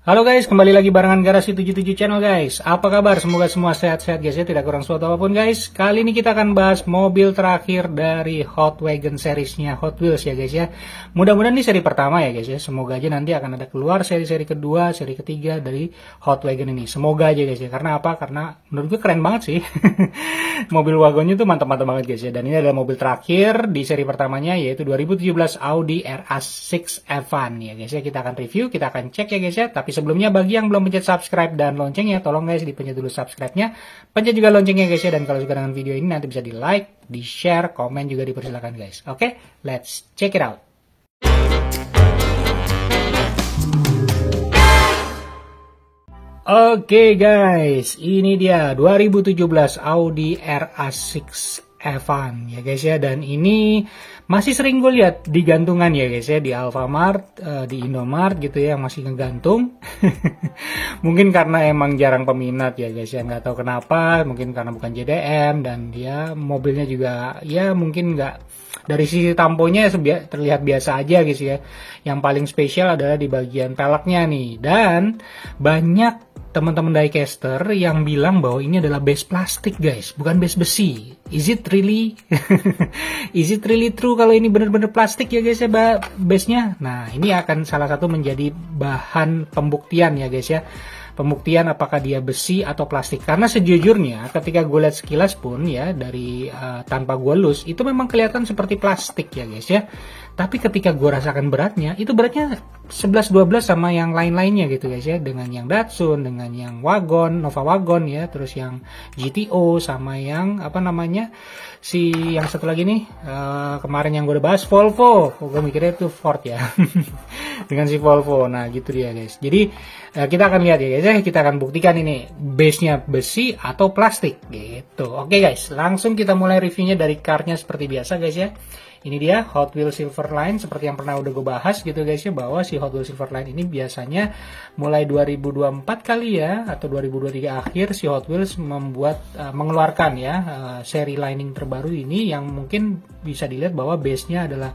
Halo guys, kembali lagi barengan Garasi 77 Channel guys. Apa kabar? Semoga semua sehat-sehat guys ya, tidak kurang suatu apapun guys. Kali ini kita akan bahas mobil terakhir dari Hot Wagon seriesnya Hot Wheels ya guys ya. Mudah-mudahan ini seri pertama ya guys ya. Semoga aja nanti akan ada keluar seri-seri kedua, seri ketiga dari Hot Wagon ini. Semoga aja guys ya. Karena apa? Karena menurut gue keren banget sih. Mobil wagonnya tuh mantap-mantap banget guys ya. Dan ini adalah mobil terakhir di seri pertamanya, yaitu 2017 Audi RA6 F1 ya guys ya. Kita akan review, kita akan cek ya guys ya. Tapi sebelumnya bagi yang belum pencet subscribe dan loncengnya, tolong guys dipencet dulu subscribe-nya, pencet juga loncengnya guys ya. Dan kalau suka dengan video ini nanti bisa di like, di share, komen juga dipersilakan guys. Oke, let's check it out. Oke guys, ini dia 2017 Audi RA6 F1 ya guys ya. Dan ini masih sering gue lihat di gantungan ya guys ya, di Alfamart, di Indomart gitu ya, yang masih ngegantung. Mungkin karena emang jarang peminat ya guys ya, nggak tahu kenapa, mungkin karena bukan JDM, dan dia mobilnya juga ya mungkin nggak, dari sisi tamponya terlihat biasa aja guys ya. Yang paling spesial adalah di bagian peleknya nih, dan banyak teman-teman diecaster yang bilang bahwa ini adalah base plastik guys, bukan base besi. Is it really? Is it really true kalau ini benar-benar plastik ya guys ya base-nya? Nah, ini akan salah satu menjadi bahan pembuktian ya guys ya. Pembuktian apakah dia besi atau plastik. Karena sejujurnya ketika gue lihat sekilas pun ya, dari tanpa gue lus, itu memang kelihatan seperti plastik ya guys ya. Tapi ketika gue rasakan beratnya, itu beratnya 11-12 sama yang lain-lainnya gitu guys ya. Dengan yang Datsun, dengan yang Wagon, Nova Wagon ya, terus yang GTO, sama yang apa namanya, yang satu lagi nih, kemarin yang gue udah bahas, Volvo. Gue mikirnya itu Ford ya. Dengan si Volvo. Nah gitu dia guys. Jadi kita akan lihat ya guys ya, kita akan buktikan ini base-nya besi atau plastik gitu. Oke guys, langsung kita mulai reviewnya dari car-nya seperti biasa guys ya. Ini dia Hot Wheels Silverline, seperti yang pernah udah gue bahas gitu guys ya, bahwa si Hot Wheels Silverline ini biasanya mulai 2024 kali ya, atau 2023 akhir, si Hot Wheels mengeluarkan ya seri lining terbaru ini, yang mungkin bisa dilihat bahwa base-nya adalah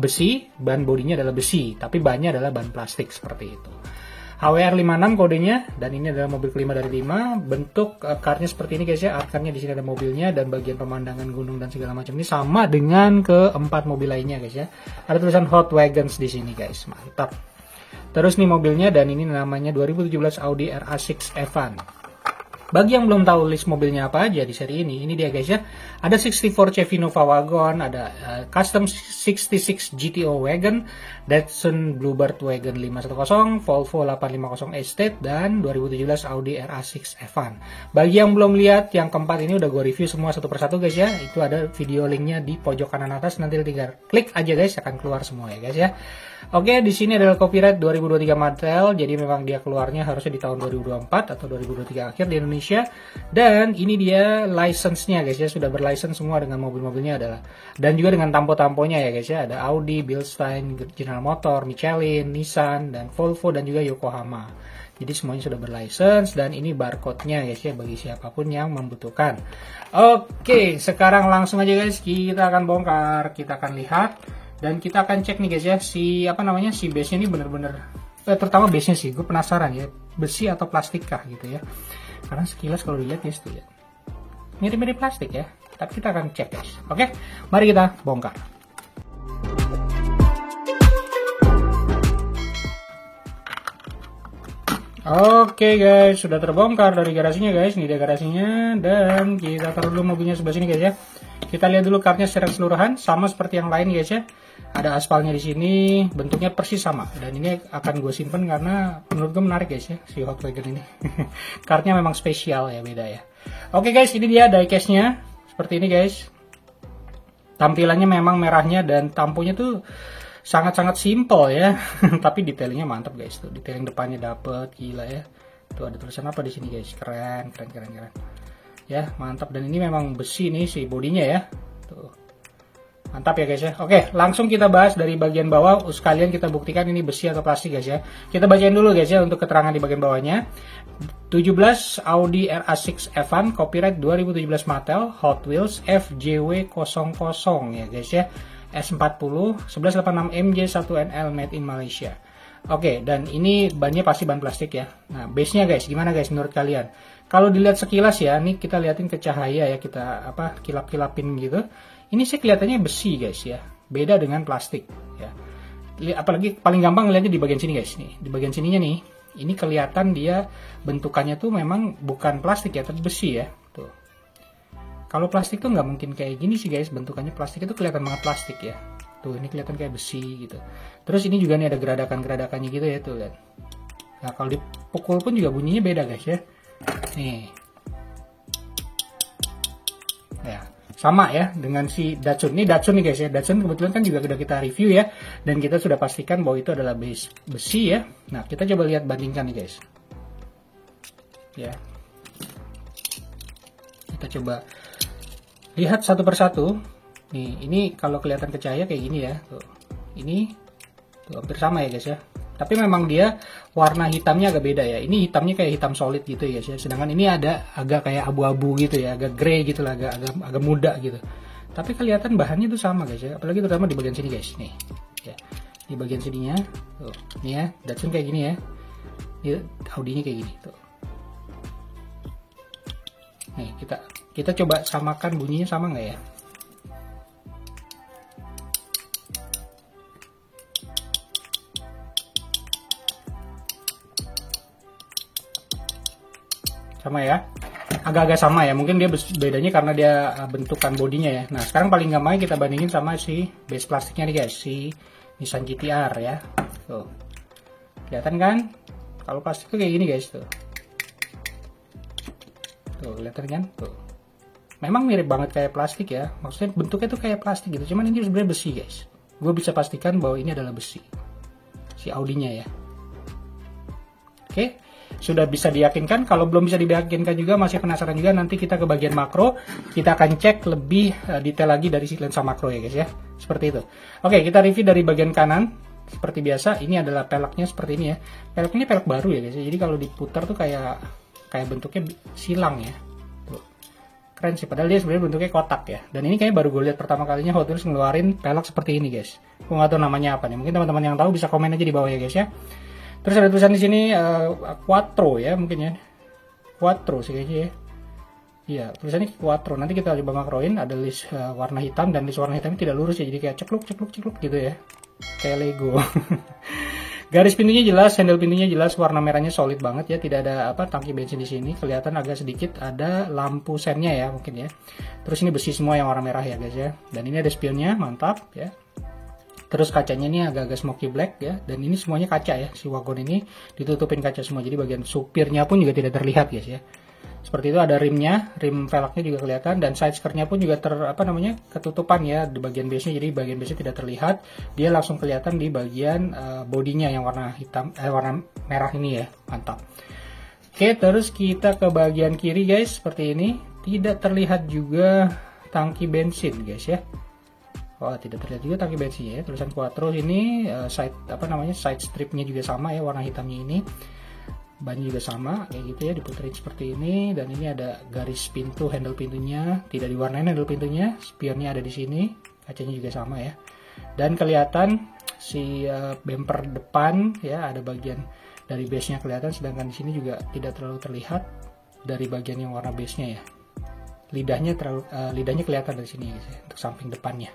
besi, ban bodinya adalah besi, tapi bannya adalah ban plastik seperti itu. HWR56 kodenya, dan ini adalah mobil kelima dari 5. Bentuk car-nya seperti ini guys ya. Art-nya di sini ada mobilnya, dan bagian pemandangan gunung dan segala macam ini sama dengan keempat mobil lainnya guys ya. Ada tulisan Hot Wagons di sini guys. Mantap. Terus nih mobilnya, dan ini namanya 2017 Audi RA6 F1. Bagi yang belum tahu list mobilnya apa aja di seri ini dia guys ya. Ada 64 Chevy Nova Wagon, ada Custom 66 GTO Wagon, Datsun Bluebird Wagon 510, Volvo 850 Estate, dan 2017 Audi RA6 F1. Bagi yang belum lihat yang keempat ini, udah gue review semua satu persatu guys ya. Itu ada video linknya di pojok kanan atas, nanti tinggal klik aja guys, akan keluar semua ya guys ya. Oke, di sini adalah copyright 2023 model, jadi memang dia keluarnya harusnya di tahun 2024 atau 2023 akhir di Indonesia. Dan ini dia license-nya guys ya, sudah berlicense semua dengan mobil-mobilnya adalah, dan juga dengan tampo-tamponya ya guys ya. Ada Audi, Bilstein, General Motor, Michelin, Nissan, dan Volvo, dan juga Yokohama. Jadi semuanya sudah berlicense, dan ini barcode-nya guys ya, bagi siapapun yang membutuhkan. Oke, sekarang langsung aja guys, kita akan bongkar, kita akan lihat. Dan kita akan cek nih guys ya, si base-nya ini bener-bener, terutama base-nya sih, gue penasaran ya, besi atau plastik kah gitu ya. Karena sekilas kalau dilihat ya, mirip-mirip plastik ya, tapi kita akan cek guys. Oke, mari kita bongkar. Oke guys, sudah terbongkar dari garasinya guys. Ini dia garasinya, dan kita taruh dulu mobilnya sebelah sini guys ya. Kita lihat dulu car-nya secara keseluruhan, sama seperti yang lain guys ya. Ada aspalnya di sini, bentuknya persis sama. Dan ini akan gue simpen karena menurut gue menarik guys ya, si Hot Wagon ini. Car-nya memang spesial ya, beda ya. Oke guys, ini dia diecast-nya seperti ini guys. Tampilannya memang merahnya, dan tamponya tuh sangat-sangat simple ya. Tapi detailingnya mantap guys tuh. Detailing depannya dapet, gila ya. Tuh ada tulisan apa di sini guys. Keren. Ya, mantap. Dan ini memang besi nih si bodinya ya. Tuh. Mantap ya guys ya. Oke, langsung kita bahas dari bagian bawah. Sekalian kita buktikan ini besi atau plastik guys ya. Kita bacain dulu guys ya untuk keterangan di bagian bawahnya. 17 Audi RA6 F1 copyright 2017 Mattel Hot Wheels FJW00 ya guys ya. S40 1186 MJ1NL made in Malaysia. Oke, dan ini bannya pasti ban plastik ya. Nah, base-nya guys, gimana guys menurut kalian? Kalau dilihat sekilas ya, nih kita liatin ke cahaya ya, kita kilap-kilapin gitu. Ini sih kelihatannya besi guys ya. Beda dengan plastik ya. Apalagi paling gampang lihatnya di bagian sini guys nih. Di bagian sininya nih, ini kelihatan dia bentukannya tuh memang bukan plastik ya, tapi besi ya. Tuh. Kalau plastik tuh nggak mungkin kayak gini sih guys, bentukannya plastik itu kelihatan banget plastik ya. Tuh, ini kelihatan kayak besi gitu. Terus ini juga nih ada geradakan-geradakannya gitu ya, tuh lihat. Nah, kalau dipukul pun juga bunyinya beda guys ya. Nih. Ya, sama ya dengan si Datsun. Ini Datsun nih guys ya. Datsun kebetulan kan juga sudah kita review ya, dan kita sudah pastikan bahwa itu adalah besi ya. Nah, kita coba lihat bandingkan nih guys. Ya. Kita coba lihat satu persatu. Nih, ini kalau kelihatan ke cahaya kayak gini ya. Tuh. Ini tuh, hampir sama ya guys ya. Tapi memang dia warna hitamnya agak beda ya. Ini hitamnya kayak hitam solid gitu ya guys ya. Sedangkan ini ada agak kayak abu-abu gitu ya, agak grey gitu lah, agak muda gitu. Tapi kelihatan bahannya tuh sama guys ya. Apalagi terutama di bagian sini guys. Nih. Ya. Di bagian sininya tuh. Nih ya, Datsun kayak gini ya. Ini Audinya kayak gini tuh. Nih, kita coba samakan bunyinya sama nggak ya? Sama ya, agak-agak sama ya, mungkin dia bedanya karena dia bentukan bodinya ya. Nah, sekarang paling gampang kita bandingin sama si base plastiknya nih guys, si Nissan GT-R ya. Tuh, kelihatan kan? Kalau plastik tuh kayak gini guys tuh. Tuh, kelihatan kan? Tuh, memang mirip banget kayak plastik ya. Maksudnya bentuknya tuh kayak plastik gitu, cuman ini sebenarnya besi guys. Gue bisa pastikan bahwa ini adalah besi, si Audinya ya. Oke. Sudah bisa diyakinkan. Kalau belum bisa diyakinkan juga, masih penasaran juga, nanti kita ke bagian makro, kita akan cek lebih detail lagi dari si lensa makro ya guys ya, seperti itu. Oke, kita review dari bagian kanan. Seperti biasa, ini adalah peleknya seperti ini ya. Peleknya pelek baru ya guys ya. Jadi kalau diputar tuh kayak bentuknya silang ya. Tuh. Keren sih, padahal dia sebenarnya bentuknya kotak ya. Dan ini kayaknya baru gue lihat pertama kalinya Hot Wheels ngeluarin pelek seperti ini guys. Gue nggak tahu namanya apa nih, mungkin teman-teman yang tahu bisa komen aja di bawah ya guys ya. Terus ada tulisan di sini Quattro ya, mungkin ya. Quattro sih kayaknya ya. Iya, tulisannya Quattro. Nanti kita coba makroin, ada list warna hitam, dan list warna hitamnya tidak lurus ya, jadi kayak cekluk gitu ya. Kayak Lego. Garis pintunya jelas, handle pintunya jelas, warna merahnya solid banget ya, tidak ada tangki bensin di sini. Kelihatan agak sedikit ada lampu sennya ya mungkin ya. Terus ini besi semua yang warna merah ya guys ya. Dan ini ada spionnya, mantap ya. Terus kacanya ini agak-agak smoky black ya, dan ini semuanya kaca ya, si wagon ini ditutupin kaca semua, jadi bagian supirnya pun juga tidak terlihat guys ya. Seperti itu, ada rimnya, rim velgnya juga kelihatan, dan side skirtnya pun juga ketutupan ya di bagian base-nya, jadi bagian base-nya tidak terlihat, dia langsung kelihatan di bagian bodinya yang warna hitam, warna merah ini ya, mantap. Oke, terus kita ke bagian kiri guys, seperti ini, tidak terlihat juga tangki bensin guys ya. Oh, tidak terlihat juga tangki bensinnya ya. Tulisan Quattro ini side stripnya juga sama ya, warna hitamnya ini. Bannya juga sama kayak gitu ya, diputerin seperti ini, dan ini ada garis pintu, handle pintunya tidak diwarnain, handle pintunya, spionnya ada di sini, kacanya juga sama ya. Dan kelihatan si bumper depan ya, ada bagian dari base-nya kelihatan, sedangkan di sini juga tidak terlalu terlihat dari bagian yang warna base-nya ya. Lidahnya kelihatan dari sini guys ya, untuk samping depannya.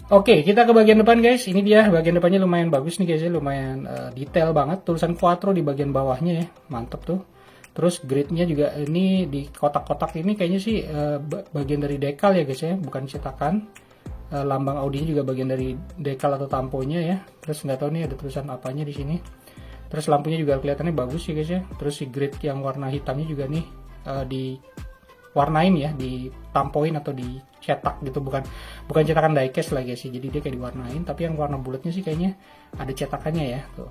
Oke, kita ke bagian depan guys. Ini dia bagian depannya, lumayan bagus nih guys ya, lumayan detail banget. Tulisan Quattro di bagian bawahnya ya, mantep tuh. Terus gridnya juga ini di kotak-kotak ini kayaknya sih bagian dari dekal ya guys ya, bukan cetakan. Lambang Audinya juga bagian dari dekal atau tamponya ya. Terus nggak tahu nih ada tulisan apanya di sini. Terus lampunya juga kelihatannya bagus sih guys ya. Terus si grid yang warna hitamnya juga nih diwarnain ya, ditampoin atau dicetak gitu, bukan cetakan diecast lagi sih, jadi dia kayak diwarnain. Tapi yang warna bulatnya sih kayaknya ada cetakannya ya, tuh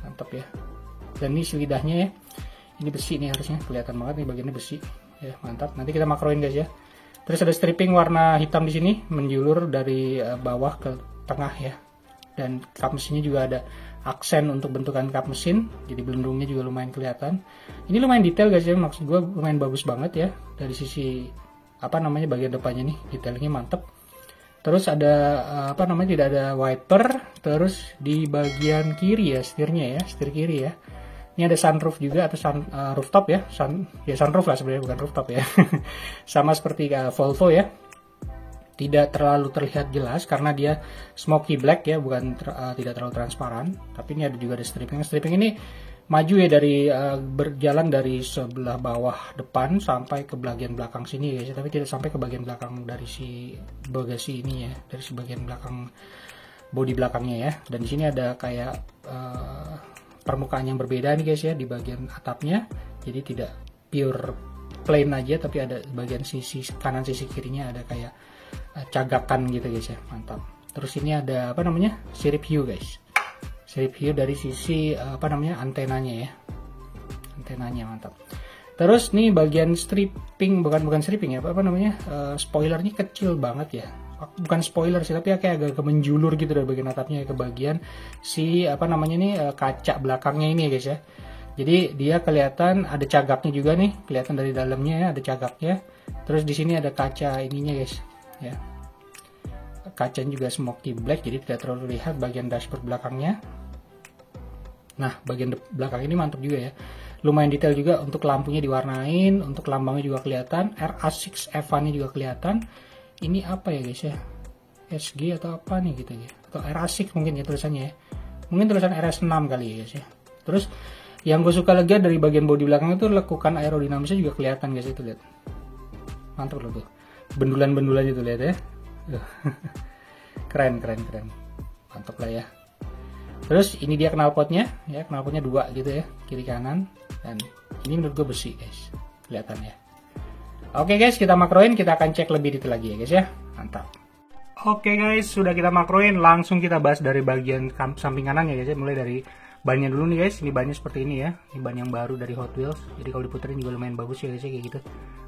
mantap ya. Dan ini lidahnya ya, ini besi nih, harusnya kelihatan banget nih bagiannya besi ya, mantap. Nanti kita makroin guys ya. Terus ada stripping warna hitam di sini menjulur dari bawah ke tengah ya, dan kap mesinnya juga ada aksen untuk bentukan kap mesin, jadi belendungnya juga lumayan kelihatan. Ini lumayan detail guys ya, maksud gue lumayan bagus banget ya dari sisi bagian depannya nih, detailnya mantep. Terus ada tidak ada wiper, Terus di bagian kiri ya, setirnya ya, setir kiri ya. Ini ada sunroof juga atau rooftop ya, sunroof lah sebenarnya, bukan rooftop ya. Sama seperti Volvo ya. Tidak terlalu terlihat jelas karena dia smoky black ya, bukan tidak terlalu transparan. Tapi ini ada juga ada stripping. Stripping ini maju ya dari berjalan dari sebelah bawah depan sampai ke bagian belakang sini guys, tapi tidak sampai ke bagian belakang dari si bagasi ini ya, dari si bagian belakang bodi belakangnya ya. Dan di sini ada kayak permukaan yang berbeda nih guys ya di bagian atapnya, jadi tidak pure plain aja, tapi ada bagian sisi kanan sisi kirinya ada kayak cagakan gitu guys ya, mantap. Terus ini ada apa namanya, sirip hiu guys, sirip hiu dari sisi apa namanya antenanya ya, antenanya mantap. Terus nih bagian stripping, bukan stripping ya, apa namanya, spoilernya kecil banget ya, bukan spoiler sih, tapi kayak agak menjulur gitu dari bagian atapnya ke bagian si apa namanya nih kaca belakangnya ini ya guys ya. Jadi dia kelihatan ada cagaknya juga nih, kelihatan dari dalamnya ya, ada cagaknya. Terus di sini ada kaca ininya guys ya, kacanya juga smoky black, jadi tidak terlalu lihat bagian dashboard belakangnya. Nah bagian belakang ini mantap juga ya, lumayan detail juga, untuk lampunya diwarnain, untuk lambangnya juga kelihatan, RA6 F1 nya juga kelihatan. Ini apa ya guys ya, SG atau apa nih gitu ya, atau RA6 mungkin ya tulisannya ya, mungkin tulisan RS6 kali ya guys ya. Terus yang gue suka lagi dari bagian bodi belakang itu lekukan aerodinamisnya juga kelihatan guys, itu lihat, mantap loh tuh, bendulan-bendulan itu lihat ya. keren mantap lah ya. Terus ini dia knalpotnya ya, knalpotnya 2 gitu ya, kiri kanan, dan ini menurut gue besi guys kelihatannya. Oke guys, kita makroin, kita akan cek lebih detail lagi ya guys ya, mantap. Oke guys, sudah kita makroin, langsung kita bahas dari bagian samping kanan ya guys ya, mulai dari bannya dulu nih guys. Ini bannya seperti ini ya, ini ban yang baru dari Hot Wheels, jadi kalau diputerin juga lumayan bagus ya guys ya, kayak gitu.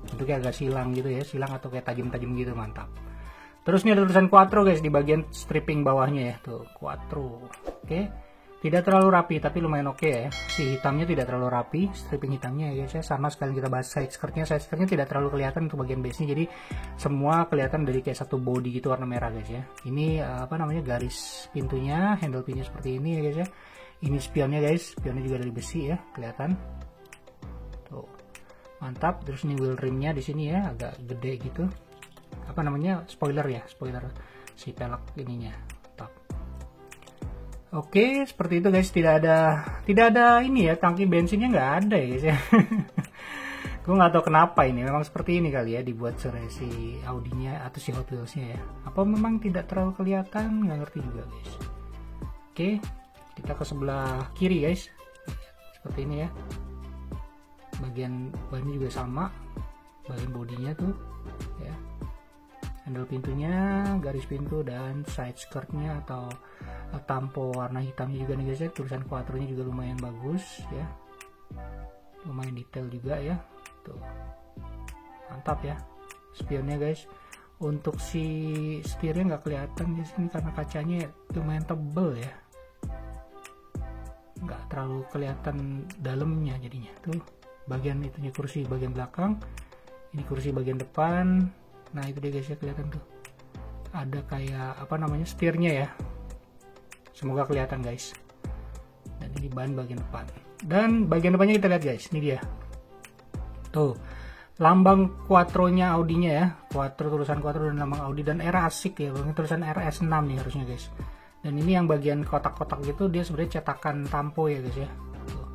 Bentuknya agak silang gitu ya, silang atau kayak tajam-tajam gitu, mantap. Terus ini ada tulisan Quattro guys di bagian stripping bawahnya ya, tuh Quattro. Oke, tidak terlalu rapi tapi lumayan oke ya. Si hitamnya tidak terlalu rapi, stripping hitamnya ya guys ya. Sama sekali kita bahas side skirtnya tidak terlalu kelihatan untuk bagian base-nya, jadi semua kelihatan dari kayak satu body gitu warna merah guys ya. Ini apa namanya, garis pintunya, handle pinnya seperti ini ya guys ya. Ini spionnya guys, spionnya juga dari besi ya, kelihatan. Tuh, mantap. Terus ini wheel rimnya di sini ya, agak gede gitu. Apa namanya, spoiler ya, spoiler si pelek ininya. Mantap. Oke, seperti itu guys. Tidak ada ini ya, tangki bensinnya nggak ada ya guys ya. Gue nggak tahu kenapa ini, memang seperti ini kali ya dibuat si Audinya atau si Hot Wheelsnya ya. Apa memang tidak terlalu kelihatan, nggak ngerti juga guys. Oke, kita ke sebelah kiri guys, seperti ini ya. Bagian bannya juga sama, bagian bodinya tuh ya, handle pintunya, garis pintu, dan side skirtnya atau tampo warna hitamnya juga nih guys ya. Tulisan Quattro nya juga lumayan bagus ya, lumayan detail juga ya, tuh mantap ya. Spionnya guys, untuk si setirnya nggak kelihatan di sini karena kacanya lumayan tebel ya, nggak terlalu kelihatan dalamnya jadinya. Tuh bagian itunya kursi bagian belakang, ini kursi bagian depan. Nah itu dia guys ya, kelihatan tuh ada kayak apa namanya, setirnya ya, semoga kelihatan guys. Dan ini ban bagian depan, dan bagian depannya kita lihat guys, ini dia tuh lambang Quattro-nya Audinya ya, Quattro, tulisan Quattro dan lambang Audi, dan era asik ya, tulisan RS6 nih harusnya guys. Dan ini yang bagian kotak-kotak gitu dia sebenarnya cetakan tampo ya guys ya. Tuh.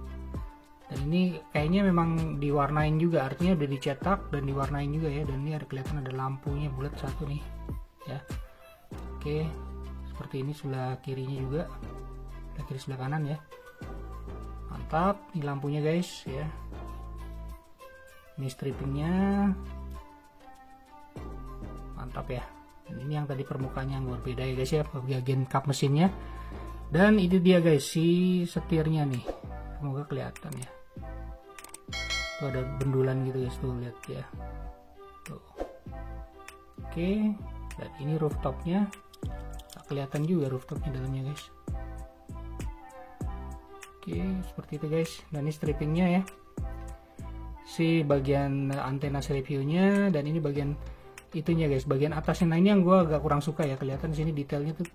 Dan ini kayaknya memang diwarnain juga, artinya udah dicetak dan diwarnain juga ya. Dan ini ada kelihatan ada lampunya bulat satu nih ya. Oke, seperti ini sebelah kirinya juga, sebelah kiri sebelah kanan ya. Mantap, ini lampunya guys ya. Ini strippingnya mantap ya. Dan ini yang tadi permukaannya yang berbeda ya guys ya, bagian kap mesinnya. Dan itu dia guys si setirnya nih, semoga kelihatan ya. Tuh ada bendulan gitu guys, tuh lihat ya. Tuh. Oke, dan ini rooftopnya, tak kelihatan juga rooftopnya dalamnya guys. Oke, seperti itu guys. Dan ini strippingnya ya, si bagian antena sirip hiunya, dan ini bagian itunya guys, bagian atasnya. Nah ini yang gue agak kurang suka ya, kelihatan di sini detailnya tuh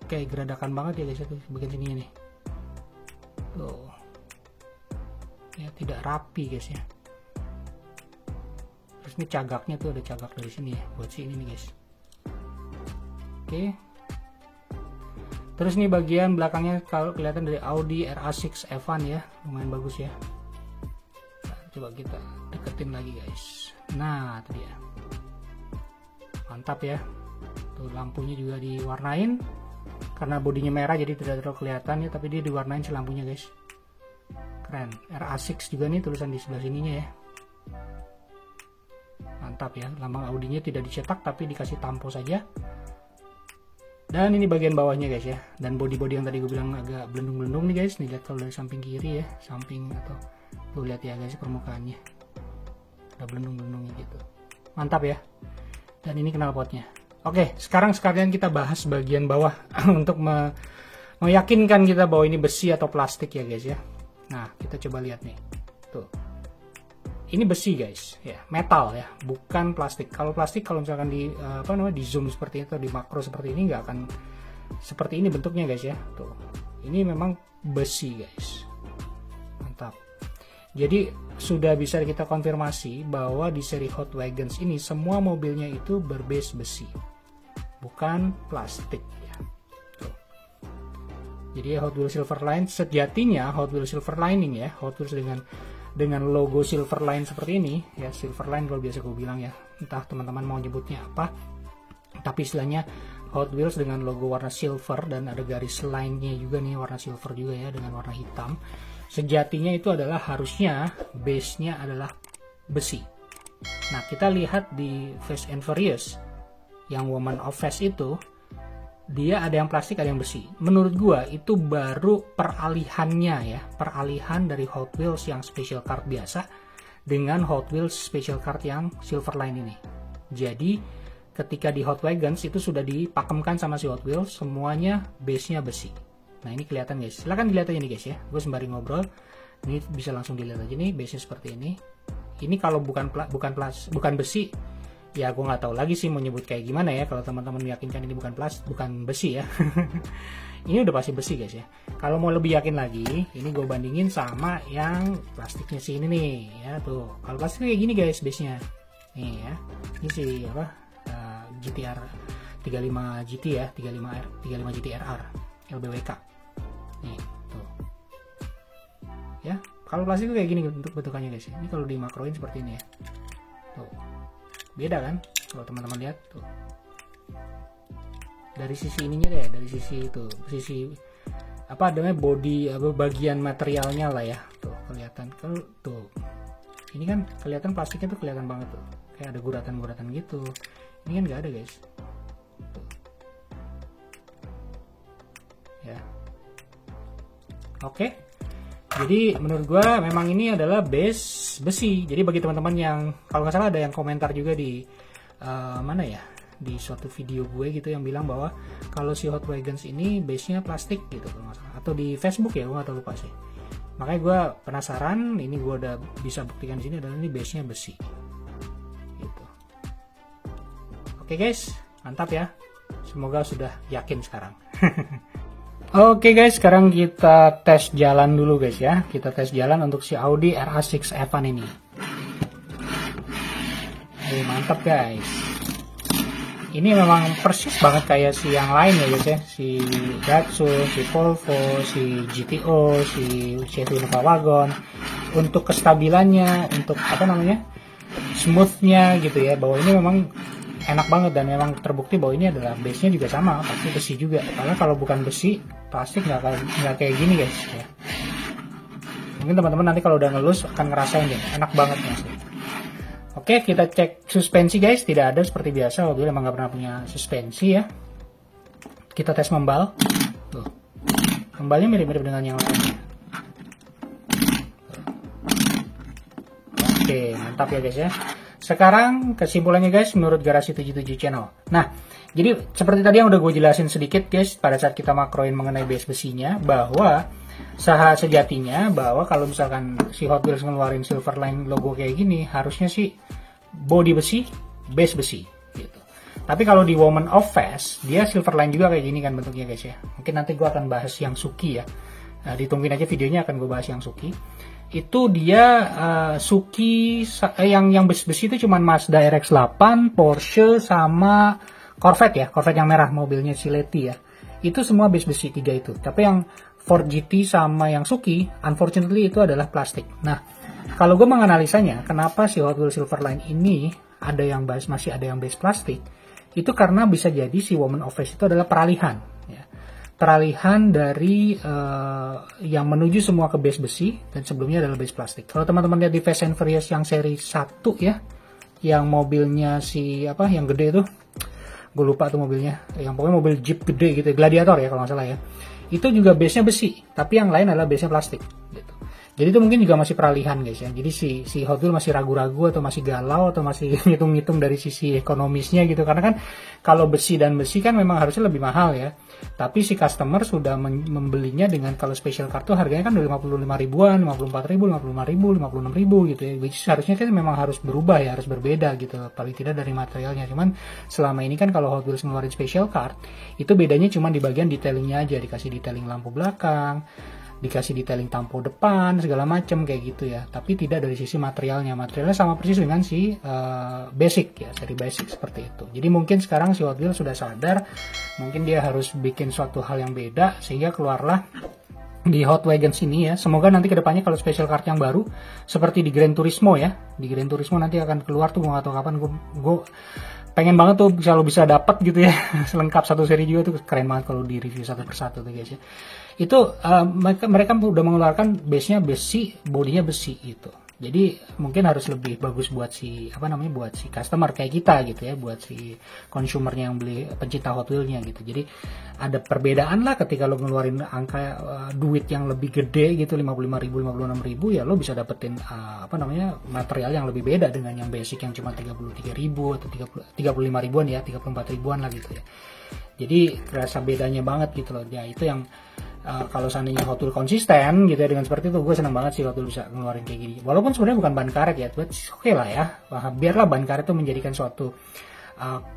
kayak geradakan banget ya guys ya, tuh bagian sininya nih. Tuh. Ya tidak rapi guys ya. Terus ini cagaknya tuh ada cagak dari sini ya, buat si ini nih guys. Oke. Terus nih bagian belakangnya kalau kelihatan dari Audi RA6 F1 ya, lumayan bagus ya. Nah, coba kita deketin lagi guys. Nah, itu dia. Mantap ya. Tuh lampunya juga diwarnain. Karena bodinya merah jadi tidak terlalu kelihatan ya, tapi dia diwarnain si lampunya guys. Keren. RA6 juga nih tulisan di sebelah sininya ya. Mantap ya. Lambang Audinya tidak dicetak tapi dikasih tampo saja. Dan ini bagian bawahnya guys ya. Dan body-body yang tadi gue bilang agak belendung-belendung nih guys. Nih lihat kalau dari samping kiri ya, samping atau tuh lihat ya guys permukaannya. Ada belendung-belendungnya gitu. Mantap ya. Dan ini knalpotnya. Oke, sekarang sekalian kita bahas bagian bawah untuk meyakinkan kita bahwa ini besi atau plastik ya guys ya. Nah, kita coba lihat nih. Tuh. Ini besi guys, ya, metal ya, bukan plastik. Kalau plastik kalau misalkan di di zoom seperti itu, di makro seperti ini nggak akan seperti ini bentuknya guys ya. Tuh. Ini memang besi guys. Mantap. Jadi sudah bisa kita konfirmasi bahwa di seri Hot Wagons ini semua mobilnya itu berbase besi, bukan plastik ya. Tuh. Jadi Hot Wheels Silverline sejatinya Hot Wheels Silverlining ya, Hot Wheels dengan logo Silverline seperti ini ya, Silverline kalau biasa gue bilang ya, entah teman-teman mau nyebutnya apa, tapi istilahnya Hot Wheels dengan logo warna silver dan ada garis line-nya juga nih warna silver juga ya dengan warna hitam. Sejatinya itu adalah harusnya base-nya adalah besi. Nah, kita lihat di Fast and Furious yang Woman of Fast itu, dia ada yang plastik ada yang besi. Menurut gua itu baru peralihannya ya, peralihan dari Hot Wheels yang special card biasa dengan Hot Wheels special card yang Silverline ini. Jadi ketika di Hot Wagons itu sudah dipakemkan sama si Hot Wheels, semuanya base-nya besi. Nah, ini kelihatan guys, silahkan dilihat aja nih guys ya, gue sembari ngobrol ini bisa langsung dilihat aja nih, base-nya seperti ini. Ini kalau bukan besi ya, gue nggak tahu lagi sih mau nyebut kayak gimana ya. Kalau teman-teman meyakinkan ini bukan besi ya. Ini udah pasti besi guys ya. Kalau mau lebih yakin lagi, ini gue bandingin sama yang plastiknya sih ini nih ya. Tuh, kalau plastik kayak gini guys base-nya nih ya. Ini sih GTR 35 GT ya, 35 GT RR LBWK nih tuh ya. Kalau plastik kayak gini untuk bentukannya guys. Ini kalau dimakroin seperti ini ya. Tuh. Beda kan kalau teman-teman lihat tuh, dari sisi ininya deh, dari sisi itu, sisi apa namanya body bagian materialnya lah ya. Tuh kelihatan kalau tuh ini kan kelihatan plastiknya tuh kelihatan banget tuh, kayak ada guratan-guratan gitu. Ini kan nggak ada guys tuh. Ya oke. Jadi menurut gue memang ini adalah base besi. Jadi bagi teman-teman yang kalau nggak salah ada yang komentar juga di mana ya, di suatu video gue gitu yang bilang bahwa kalau si Hot Wagons ini base-nya plastik gitu kalau nggak salah, atau di Facebook ya, gue nggak tahu lupa sih. Makanya gue penasaran, ini gue udah bisa buktikan di sini adalah ini base-nya besi. Gitu. Oke guys, mantap ya. Semoga sudah yakin sekarang. Oke guys, sekarang kita tes jalan dulu guys ya. Kita tes jalan untuk si Audi RA6 F1 ini. Mantap guys. Ini memang persis banget kayak si yang lain ya guys ya. Si Datsun, si Volvo, si GTO, si Chevy Nova Wagon. Untuk kestabilannya, untuk apa namanya, smoothnya gitu ya. Bahwa ini memang enak banget dan memang terbukti bahwa ini adalah base-nya juga sama, pasti besi juga. Karena kalau bukan besi, plastik nggak kayak gini guys ya. Mungkin teman-teman nanti kalau udah ngelus akan ngerasain deh, enak banget guys. Oke, kita cek suspensi guys, tidak ada seperti biasa, mobil emang nggak pernah punya suspensi ya. Kita tes membal, tuh, membalnya mirip-mirip dengan yang lainnya. Oke, mantap ya guys ya. Sekarang kesimpulannya guys menurut Garasi 77 Channel. Nah, jadi seperti tadi yang udah gue jelasin sedikit guys pada saat kita makroin mengenai base besinya, bahwa sejatinya bahwa kalau misalkan si Hot Wheels ngeluarin Silverline logo kayak gini, harusnya sih body besi, base besi gitu. Tapi kalau di Woman of Fast, dia Silverline juga kayak gini kan bentuknya guys ya. Mungkin nanti gue akan bahas yang Suki ya. Nah, ditungguin aja videonya, akan gue bahas yang Suki. Itu dia Suki yang besi-besi itu cuman Mazda RX-8, Porsche sama Corvette ya. Corvette yang merah, mobilnya si Letty ya. Itu semua besi 3 itu. Tapi yang Ford GT sama yang Suki, unfortunately itu adalah plastik. Nah, kalau gue menganalisanya, kenapa si Hot Wheels Silverline ini ada yang masih ada yang base plastik, itu karena bisa jadi si Woman of Fast itu adalah peralihan. Ya. Peralihan dari yang menuju semua ke base besi, dan sebelumnya adalah base plastik. Kalau teman-teman lihat di Fast and Furious yang seri 1 ya, yang mobilnya si, yang gede itu, gue lupa tuh mobilnya, yang pokoknya mobil Jeep gede gitu, Gladiator ya kalau nggak salah ya, itu juga base-nya besi, tapi yang lain adalah base-nya plastik. Gitu. Jadi itu mungkin juga masih peralihan guys ya. Jadi si Hot Wheels masih ragu-ragu atau masih galau atau masih ngitung-ngitung dari sisi ekonomisnya gitu. Karena kan kalau besi dan besi kan memang harusnya lebih mahal ya. Tapi si customer sudah membelinya dengan kalau special card tuh harganya kan udah 55 ribuan, 54 ribu, 55 ribu, 56 ribu gitu ya. Which harusnya kan memang harus berubah ya, harus berbeda gitu. Paling tidak dari materialnya. Cuman selama ini kan kalau Hot Wheels ngeluarin special card, itu bedanya cuma di bagian detailingnya aja. Dikasih detailing lampu belakang, dikasih detailing tampo depan segala macam kayak gitu ya, tapi tidak dari sisi materialnya sama persis dengan si basic ya, seri basic seperti itu. Jadi mungkin sekarang si Hot Wheels sudah sadar mungkin dia harus bikin suatu hal yang beda, sehingga keluarlah di Hot Wagons ini ya. Semoga nanti kedepannya kalau special card yang baru seperti di Gran Turismo ya, di Gran Turismo nanti akan keluar tuh, gue gak tahu kapan. Gue pengen banget tuh kalau bisa dapat gitu ya selengkap satu seri juga tuh, keren banget kalau di review satu persatu tuh guys ya. Itu mereka udah mengeluarkan base-nya besi, bodinya besi gitu. Jadi mungkin harus lebih bagus buat si buat si customer kayak kita gitu ya, buat si consumernya yang beli, pencinta Hot Wheels-nya gitu. Jadi ada perbedaan lah ketika lo ngeluarin angka duit yang lebih gede gitu, 55 ribu, 56 ribu ya, lo bisa dapetin material yang lebih beda dengan yang basic yang cuma 33 ribu atau 35 ribuan ya, 34 ribuan lah gitu ya. Jadi terasa bedanya banget gitu loh. Ya itu yang kalau seandainya Hot Wheels konsisten gitu ya dengan seperti itu, gue senang banget sih Hot Wheels bisa ngeluarin kayak gini. Walaupun sebenarnya bukan ban karet ya, but oke lah ya. Biarlah ban karet itu menjadikan suatu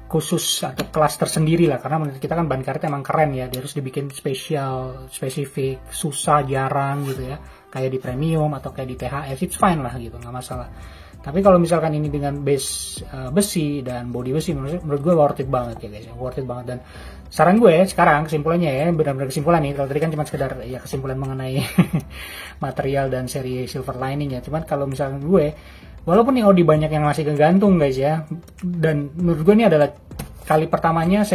khusus atau kelas tersendiri lah, karena menurut kita kan ban karet emang keren ya, dia harus dibikin spesifik, susah, jarang gitu ya, kayak di premium atau kayak di THS, it's fine lah gitu, nggak masalah. Tapi kalau misalkan ini dengan base besi dan body besi, menurut gue worth it banget ya guys, worth it banget. Dan saran gue sekarang kesimpulannya ya, benar-benar kesimpulan nih, kalau tadi kan cuma sekedar ya kesimpulan mengenai material dan seri Silver Lining ya. Cuman kalau misalkan gue, walaupun nih Audi banyak yang masih kegantung guys ya, dan menurut gue ini adalah seri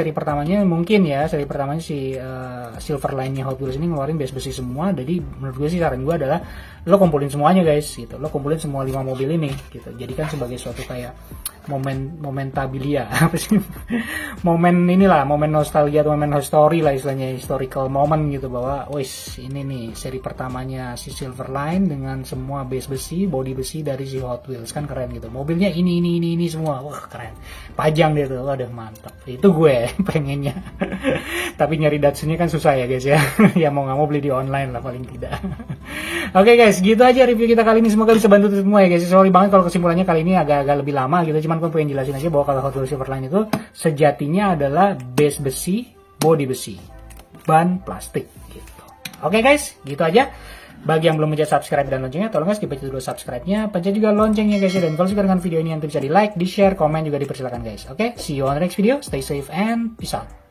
pertamanya mungkin ya, seri pertamanya si Silver Line-nya Hot Wheels ini ngeluarin base besi semua. Jadi menurut gue sih saran gue adalah lo kumpulin semuanya guys gitu, lo kumpulin semua 5 mobil ini gitu, jadikan sebagai suatu kayak momentabilia apa sih, momen nostalgia atau momen history lah istilahnya, historical moment gitu, bahwa wis ini nih seri pertamanya si Silver Line dengan semua base besi, body besi dari si Hot Wheels, kan keren gitu, mobilnya ini semua, wah keren, pajang deh tuh, waduh mantap, itu gue pengennya. Tapi nyari Datsunnya kan susah ya guys ya. Ya mau nggak mau beli di online lah paling tidak. Oke guys, gitu aja review kita kali ini, semoga bisa bantu semua ya guys. Sorry banget kalau kesimpulannya kali ini agak lebih lama gitu, cuman gue pengen jelasin aja bahwa kalau Hot Wheels Silverline itu sejatinya adalah base besi, body besi, ban plastik gitu. Oke guys, gitu aja. Bagi yang belum mencet subscribe dan loncengnya, tolong guys dipencet dulu subscribe-nya, pencet juga loncengnya guys ya. Dan kalau suka dengan video ini, yang bisa di like, di share, komen juga dipersilakan guys. Oke, see you on the next video, stay safe and peace out.